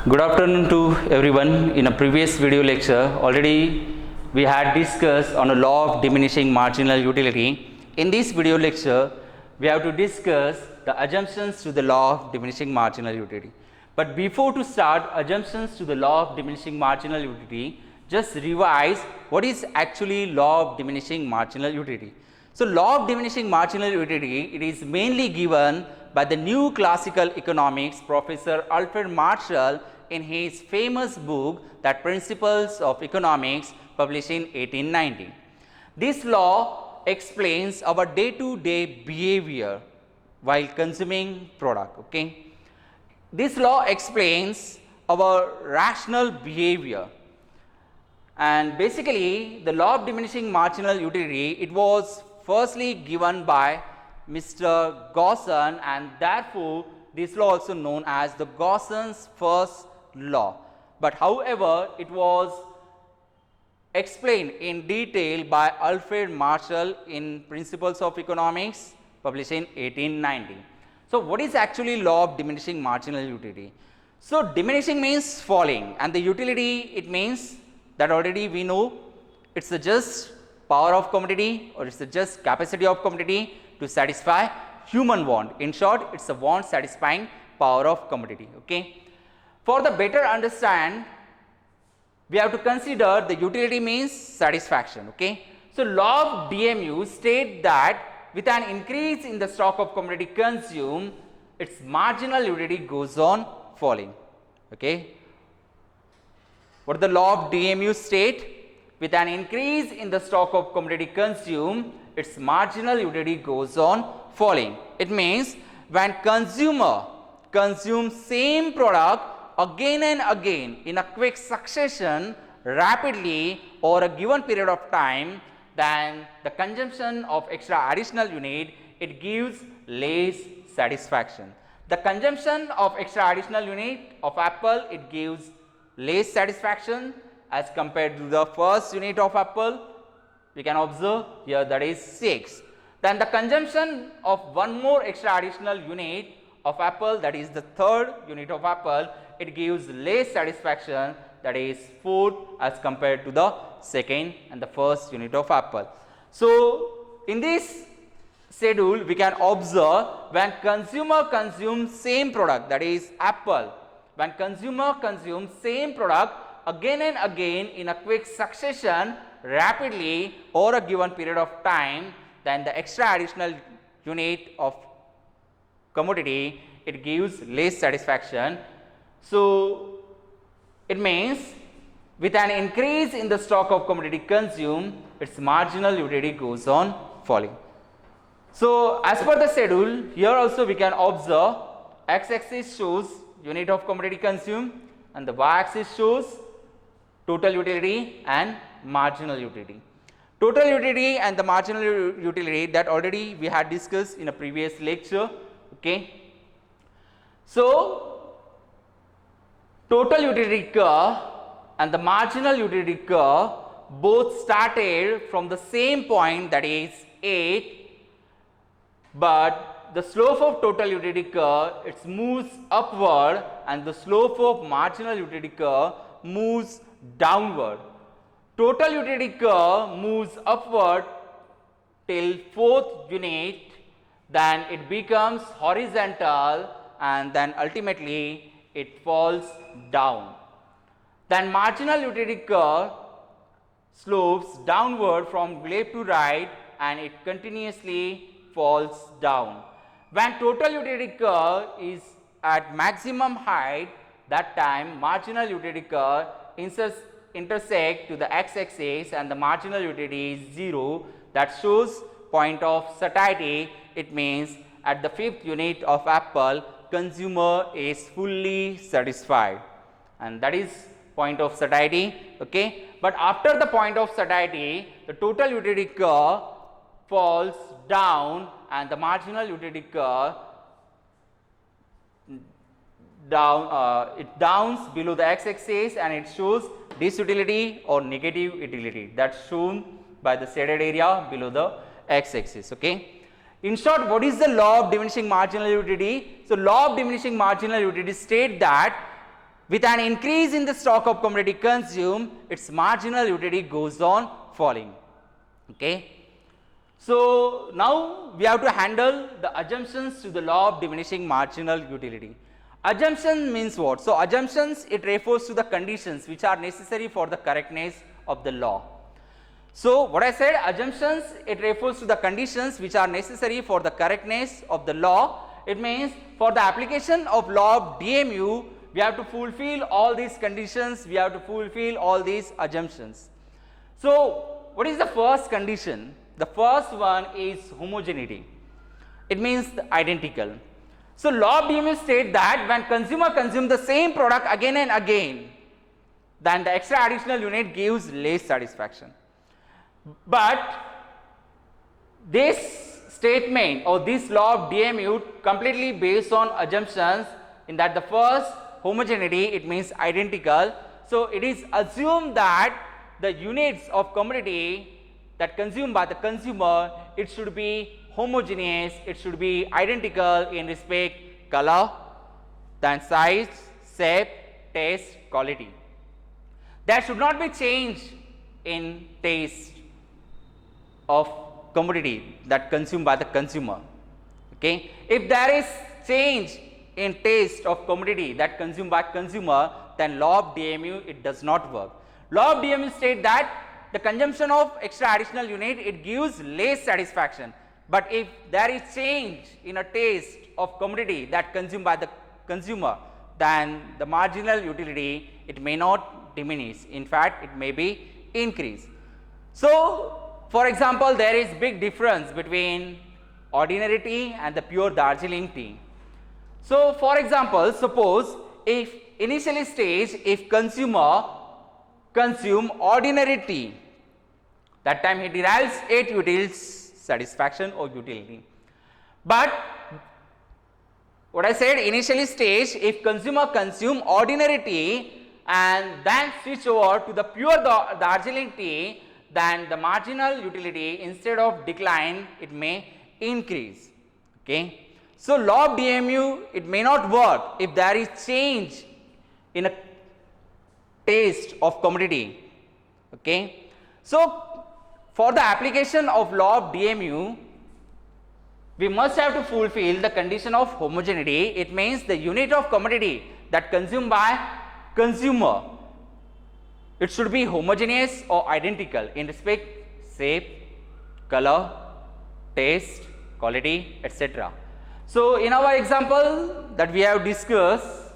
Good afternoon to everyone. In a previous video lecture, already we had discussed on a law of diminishing marginal utility. In this video lecture, we have to discuss the assumptions to the law of diminishing marginal utility. But before to start assumptions to the law of diminishing marginal utility, just revise what is actually law of diminishing marginal utility. So, law of diminishing marginal utility, it is mainly given by the new classical economics Professor Alfred Marshall in his famous book that Principles of Economics published in 1890. This law explains our day-to-day behavior while consuming product. Okay? This law explains our rational behavior, and basically the law of diminishing marginal utility, it was firstly given by Mr. Gaussen, and therefore this law also known as the Gaussen's first law. But however, it was explained in detail by Alfred Marshall in Principles of Economics published in 1890. So, what is actually law of diminishing marginal utility? So, diminishing means falling, and the utility, it means that already we know it's the just power of commodity, or it's the just capacity of commodity to satisfy human want. In short, it's a want satisfying power of commodity. Okay. For the better understand, we have to consider the utility means satisfaction. Okay. So, law of DMU state that with an increase in the stock of commodity consumed, its marginal utility goes on falling. Okay. What the law of DMU state? With an increase in the stock of commodity consumed, its marginal utility goes on falling. It means when consumer consumes same product again and again in a quick succession rapidly over a given period of time, then the consumption of extra additional unit, it gives less satisfaction. The consumption of extra additional unit of apple, it gives less satisfaction as compared to the first unit of apple. We can observe here that is 6. Then the consumption of one more extra additional unit of apple, that is the third unit of apple, it gives less satisfaction, that is 4 as compared to the second and the first unit of apple. So, in this schedule we can observe when consumer consumes same product, that is apple, when consumer consumes same product again and again in a quick succession rapidly over a given period of time, then the extra additional unit of commodity, it gives less satisfaction. So, it means with an increase in the stock of commodity consumed, its marginal utility goes on falling. So, as per the schedule, here also we can observe x-axis shows unit of commodity consumed and the y-axis shows total utility and marginal utility. Total utility and the marginal utility, that already we had discussed in a previous lecture. Okay. So, total utility curve and the marginal utility curve both started from the same point, that is 8, but the slope of total utility curve, it moves upward and the slope of marginal utility curve moves downward. Total utility curve moves upward till 4th unit, then it becomes horizontal and then ultimately it falls down. Then marginal utility curve slopes downward from left to right and it continuously falls down. When total utility curve is at maximum height, that time marginal utility curve intersect to the x-axis and the marginal utility is 0. That shows point of satiety. It means at the 5th unit of apple, consumer is fully satisfied, and that is point of satiety. Okay. But after the point of satiety, the total utility curve falls down and the marginal utility curve it downs below the x-axis and it shows disutility or negative utility, that's shown by the shaded area below the x-axis. Okay. In short, what is the law of diminishing marginal utility? So, law of diminishing marginal utility state that with an increase in the stock of commodity consumed, its marginal utility goes on falling. Okay. So now we have to handle the assumptions to the law of diminishing marginal utility. Assumption means what? So assumptions, it refers to the conditions which are necessary for the correctness of the law. So what I said, assumptions, it refers to the conditions which are necessary for the correctness of the law. It means for the application of law of DMU, we have to fulfill all these conditions, we have to fulfill all these assumptions. So what is the first condition? The first one is homogeneity. It means identical. So law of DMU states that when consumer consumes the same product again and again, then the extra additional unit gives less satisfaction. But this statement or this law of DMU completely based on assumptions in that the first homogeneity, it means identical. So it is assumed that the units of commodity that consumed by the consumer, it should be homogeneous, it should be identical in respect color, then size, shape, taste, quality. There should not be change in taste of commodity that consumed by the consumer. Okay. If there is change in taste of commodity that consumed by consumer, then law of DMU, it does not work. Law of DMU states that the consumption of extra additional unit, it gives less satisfaction. But if there is change in a taste of commodity that consumed by the consumer, then the marginal utility, it may not diminish. In fact, it may be increase. So for example, there is big difference between ordinary tea and the pure Darjeeling tea. So for example, suppose if initially stage, if consumer consume ordinary tea, that time he derives 8 utils satisfaction or utility. But what I said, initially stage, if consumer consume ordinary tea and then switch over to the pure Darjeeling tea, then the marginal utility, instead of decline, it may increase. Okay. So law of DMU, it may not work if there is change in a taste of commodity. Okay. So for the application of law of DMU, we must have to fulfill the condition of homogeneity. It means the unit of commodity that consumed by consumer, it should be homogeneous or identical in respect shape, color, taste, quality, etc. So in our example that we had discussed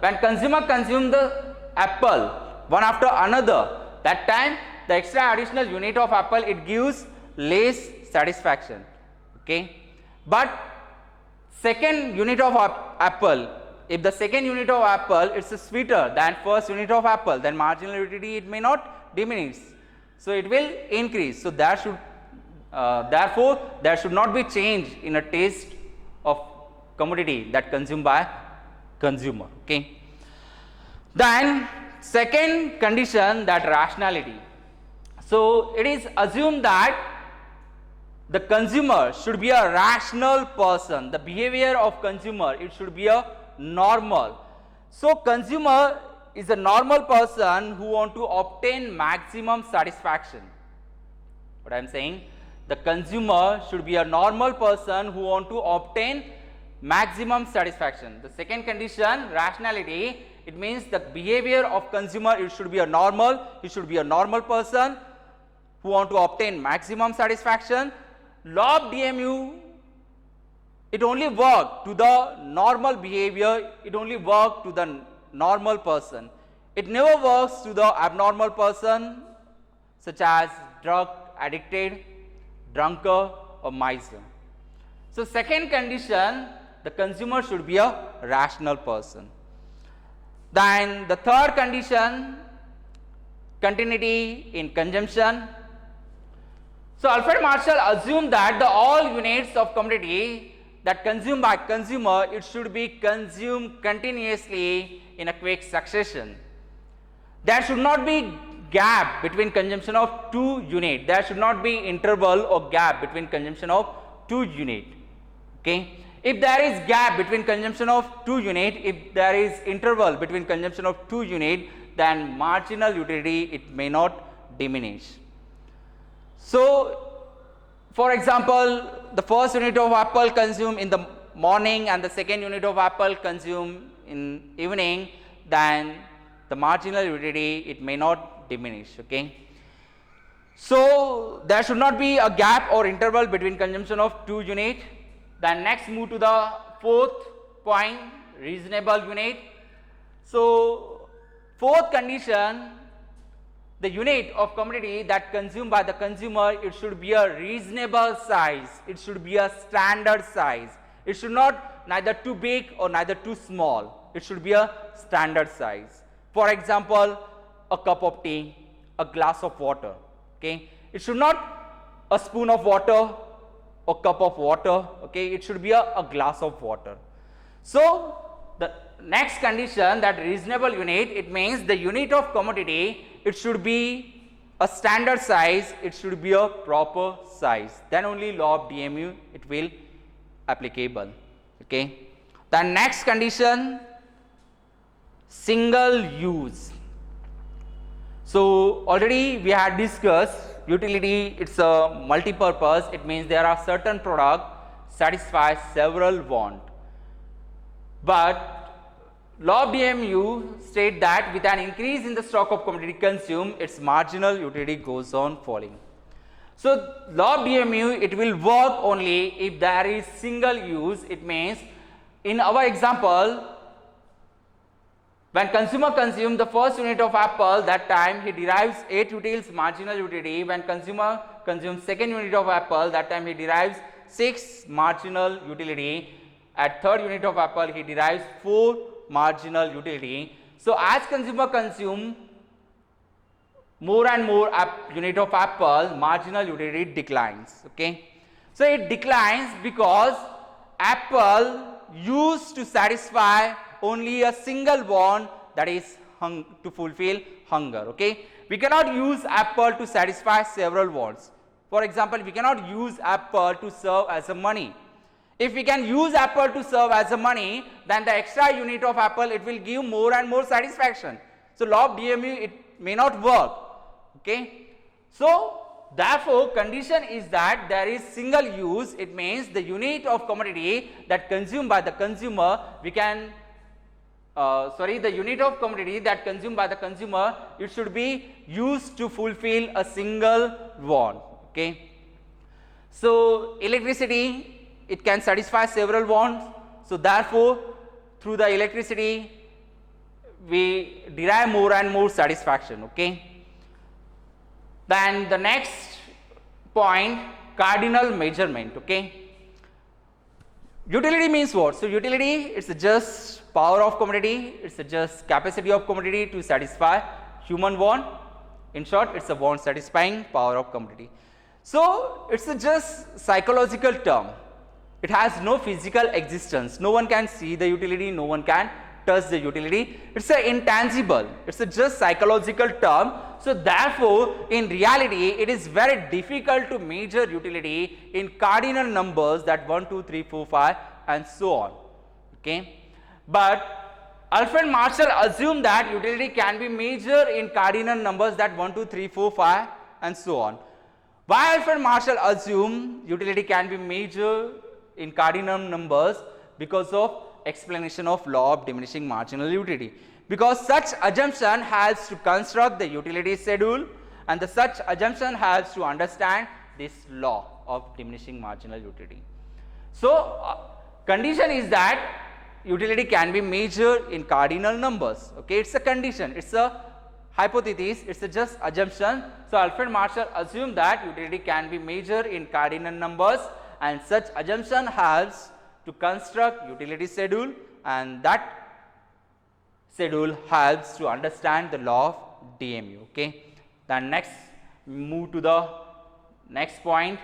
when consumer consume the apple one after another, that time the extra additional unit of apple, it gives less satisfaction. Okay. But second unit of apple, if the second unit of apple is sweeter than first unit of apple, then marginal utility, it may not diminish. So it will increase. So there should therefore there should not be change in a taste of commodity that consumed by consumer. Okay. Then second condition, that rationality. So it is assumed that the consumer should be a rational person. The behavior of consumer, it should be a normal. So consumer is a normal person who want to obtain maximum satisfaction. What I am saying, the consumer should be a normal person who want to obtain maximum satisfaction. The second condition, rationality, it means the behavior of consumer, it should be a normal, he should be a normal person who want to obtain maximum satisfaction. Law of DMU, it only work to the normal behavior, it only work to the normal person. It never works to the abnormal person such as drug addicted, drunkard or miser. So second condition, the consumer should be a rational person. Then the third condition, continuity in consumption. So Alfred Marshall assumed that the all units of commodity that consumed by consumer, it should be consumed continuously in a quick succession. There should not be gap between consumption of 2 units. There should not be interval or gap between consumption of 2 units. Okay. If there is gap between consumption of 2 unit, if there is interval between consumption of 2 unit, then marginal utility it may not diminish. So, for example, the first unit of apple consumed in the morning and the second unit of apple consumed in evening, then the marginal utility it may not diminish. Okay. So, there should not be a gap or interval between consumption of 2 unit. Then next move to the fourth point, reasonable unit. So, fourth condition, the unit of commodity that consumed by the consumer, it should be a reasonable size, it should be a standard size, it should not neither too big or neither too small, it should be a standard size. For example, a cup of tea, a glass of water, okay, it should not a spoon of water or cup of water, okay, it should be a glass of water. So, the next condition, that reasonable unit, it means the unit of commodity, it should be a standard size, it should be a proper size, then only law of DMU it will applicable. Okay. The next condition, single use. So, already we had discussed utility, it is a multi-purpose, it means there are certain products satisfy several wants. But law of DMU state that with an increase in the stock of commodity consumed, its marginal utility goes on falling. So, law of DMU it will work only if there is single use. It means in our example, when consumer consumes the first unit of apple, that time he derives 8 utils marginal utility. When consumer consumes second unit of apple, that time he derives 6 marginal utility. At third unit of apple, he derives 4 marginal utility. So, as consumer consume more and more unit of apple, marginal utility declines. Okay. So, it declines because apple used to satisfy only a single want, that is to fulfill hunger. Okay. We cannot use apple to satisfy several wants. For example, we cannot use apple to serve as a money. If we can use apple to serve as a money, then the extra unit of apple it will give more and more satisfaction. So, law of DMU it may not work. Okay. So, therefore, condition is that there is single use, it means the unit of commodity that consumed by the consumer, we can the unit of commodity that consumed by the consumer, it should be used to fulfill a single want. Okay. So, electricity it can satisfy several wants. So, therefore, through the electricity we derive more and more satisfaction. Okay. Then the next point, cardinal measurement. Okay. Utility means what? So, utility it is just power of commodity, it is just capacity of commodity to satisfy human want. In short, it is a want satisfying power of commodity. So, it is just psychological term, it has no physical existence, no one can see the utility, no one can touch the utility, it is a intangible, it is just psychological term. So, therefore, in reality it is very difficult to measure utility in cardinal numbers, that 1, 2, 3, 4, 5 and so on. Okay. But Alfred Marshall assumed that utility can be measured in cardinal numbers, that 1, 2, 3, 4, 5 and so on. Why Alfred Marshall assumed utility can be measured in cardinal numbers? Because of explanation of law of diminishing marginal utility. Because such assumption helps to construct the utility schedule, and the such assumption helps to understand this law of diminishing marginal utility. So, condition is that utility can be measured in cardinal numbers. Okay, it is a condition, it is a hypothesis, it is just assumption. So, Alfred Marshall assumed that utility can be measured in cardinal numbers, and such assumption helps to construct utility schedule, and that schedule helps to understand the law of DMU. Okay. Then next move to the next point,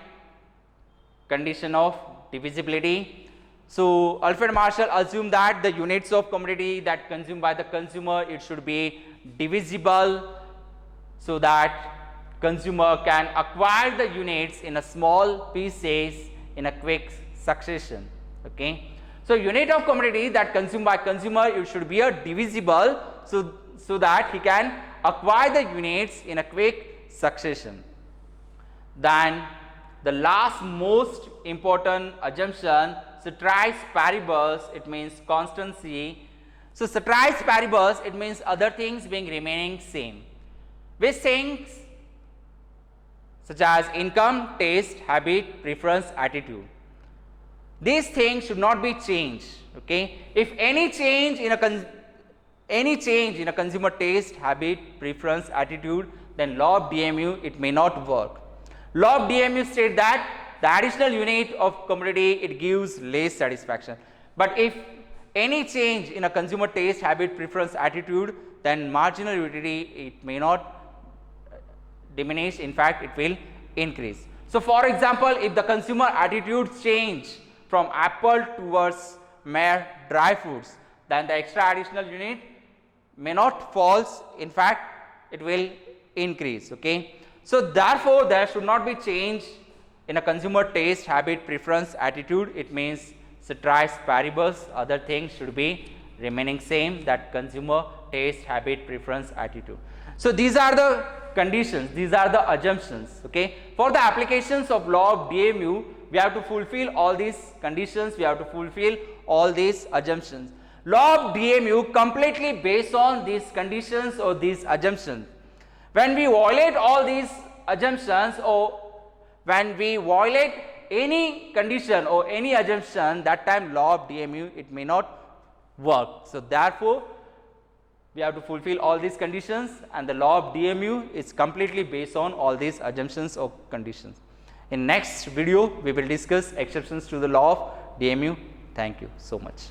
condition of divisibility. So, Alfred Marshall assumed that the units of commodity that consumed by the consumer, it should be divisible, so that consumer can acquire the units in a small pieces in a quick succession. Okay. So unit of commodity that consumed by consumer, it should be a divisible, so that he can acquire the units in a quick succession. Then the last most important assumption, ceteris paribus, it means constancy. So ceteris paribus, it means other things being remaining same. Which things? Such as income, taste, habit, preference, attitude. These things should not be changed. Okay. If any change in a consumer taste, habit, preference, attitude, then law of DMU, it may not work. Law of DMU states that the additional unit of commodity, it gives less satisfaction. But if any change in a consumer taste, habit, preference, attitude, then marginal utility, it may not diminish, in fact it will increase. So for example, if the consumer attitudes change from apple towards mere dry fruits, then the extra additional unit may not falls, in fact it will increase. Okay. So therefore there should not be change in a consumer taste, habit, preference, attitude. It means ceteris paribus, other things should be remaining same, that consumer taste, habit, preference, attitude. So these are the conditions, these are the assumptions. Okay. For the applications of law of DMU, we have to fulfill all these conditions, we have to fulfill all these assumptions. Law of DMU completely based on these conditions or these assumptions. When we violate all these assumptions, or when we violate any condition or any assumption, that time law of DMU, it may not work. So therefore we have to fulfill all these conditions, and the law of DMU is completely based on all these assumptions or conditions. In next video we will discuss exceptions to the law of DMU. Thank you so much.